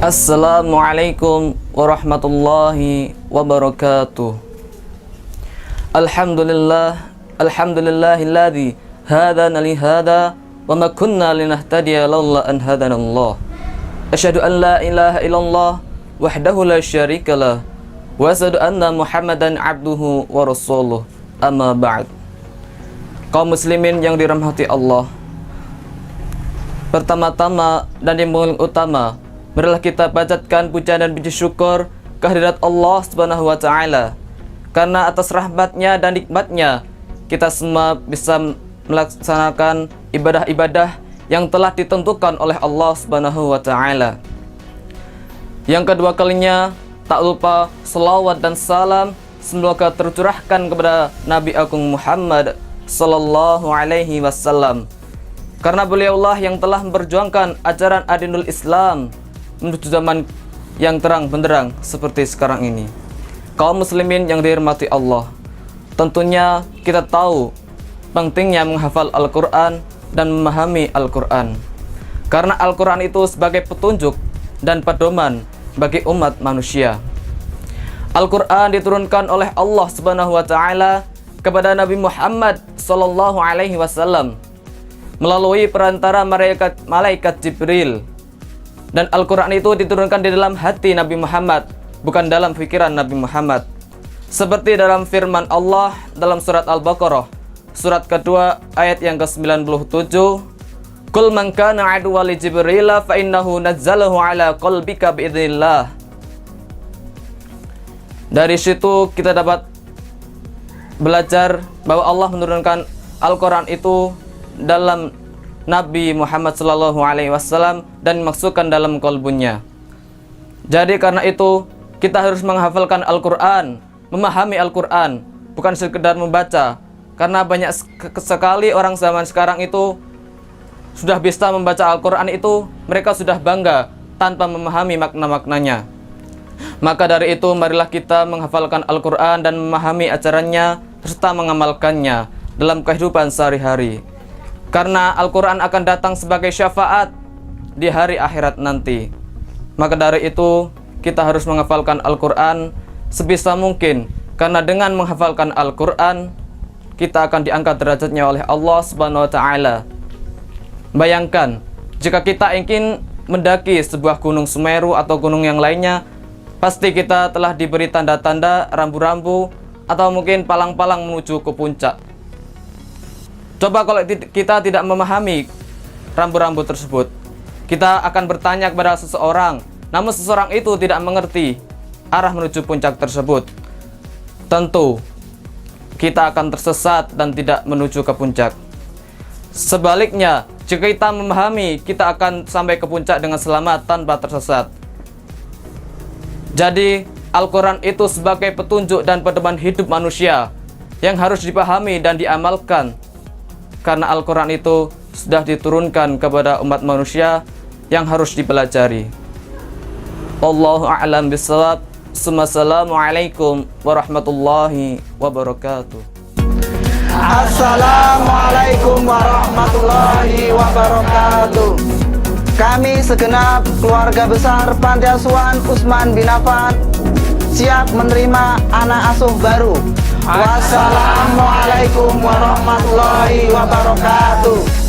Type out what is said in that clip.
Assalamualaikum warahmatullahi wabarakatuh. Alhamdulillahilladzi hadana li hada wa ma kunna linahtadiya laula an hadanallah. Asyhadu an la ilaha illallah wahdahu la syarikalah wa asyhadu anna Muhammadan abduhu wa rasuluh. Amma ba'd. Kaum muslimin yang dirahmati Allah, pertama-tama dan yang paling utama, marilah kita panjatkan puja dan puji syukur kehadirat Allah Subhanahu wa taala. Karena atas rahmatnya dan nikmatnya kita semua bisa melaksanakan ibadah-ibadah yang telah ditentukan oleh Allah Subhanahu wa taala. Yang kedua kalinya, tak lupa selawat dan salam semoga tercurahkan kepada Nabi Agung Muhammad sallallahu alaihi wasallam. Karena beliaulah yang telah memperjuangkan ajaran adinul Islam menuju zaman yang terang benderang seperti sekarang ini. Kaum muslimin yang dirahmati Allah, tentunya kita tahu pentingnya menghafal Al-Quran dan memahami Al-Quran. Karena Al-Quran itu sebagai petunjuk dan pedoman bagi umat manusia. Al-Quran diturunkan oleh Allah Subhanahu wa taala kepada Nabi Muhammad sallallahu alaihi wasallam melalui perantara malaikat Jibril. Dan Al-Quran itu diturunkan di dalam hati Nabi Muhammad, bukan dalam pikiran Nabi Muhammad. Seperti dalam firman Allah dalam surat Al-Baqarah, surat kedua ayat yang ke-97, Qul man kana aduwwan li Jibril fa innahu nazzalahu ala qalbika biidznillah. Dari situ kita dapat belajar bahwa Allah menurunkan Al-Quran itu dalam Nabi Muhammad sallallahu alaihi wasallam dan dimaksudkan dalam qalbunya. Jadi karena itu kita harus menghafalkan Al-Quran, memahami Al-Quran, bukan sekedar membaca. Karena banyak sekali orang zaman sekarang itu sudah bisa membaca Al-Quran itu, mereka sudah bangga tanpa memahami makna-maknanya. Maka dari itu marilah kita menghafalkan Al-Quran dan memahami ajarannya serta mengamalkannya dalam kehidupan sehari-hari. Karena Al-Quran akan datang sebagai syafaat di hari akhirat nanti. Maka dari itu kita harus menghafalkan Al-Quran sebisa mungkin. Karena dengan menghafalkan Al-Quran kita akan diangkat derajatnya oleh Allah Subhanahu wa taala. Bayangkan jika kita ingin mendaki sebuah gunung Semeru atau gunung yang lainnya, pasti kita telah diberi tanda-tanda rambu-rambu atau mungkin palang-palang menuju ke puncak. Coba kalau kita tidak memahami rambu-rambu tersebut, kita akan bertanya kepada seseorang, namun seseorang itu tidak mengerti arah menuju puncak tersebut. Tentu kita akan tersesat dan tidak menuju ke puncak. Sebaliknya, jika kita memahami, kita akan sampai ke puncak dengan selamat tanpa tersesat. Jadi, Al-Quran itu sebagai petunjuk dan pedoman hidup manusia yang harus dipahami dan diamalkan. Karena Al-Quran itu sudah diturunkan kepada umat manusia yang harus dipelajari. Wallahu a'lam bishawab. Assalamualaikum warahmatullahi wabarakatuh. Assalamualaikum warahmatullahi wabarakatuh. Kami segenap keluarga besar Panti Asuhan Usman bin Affan siap menerima anak asuh baru. Wassalamualaikum warahmatullahi wabarakatuh.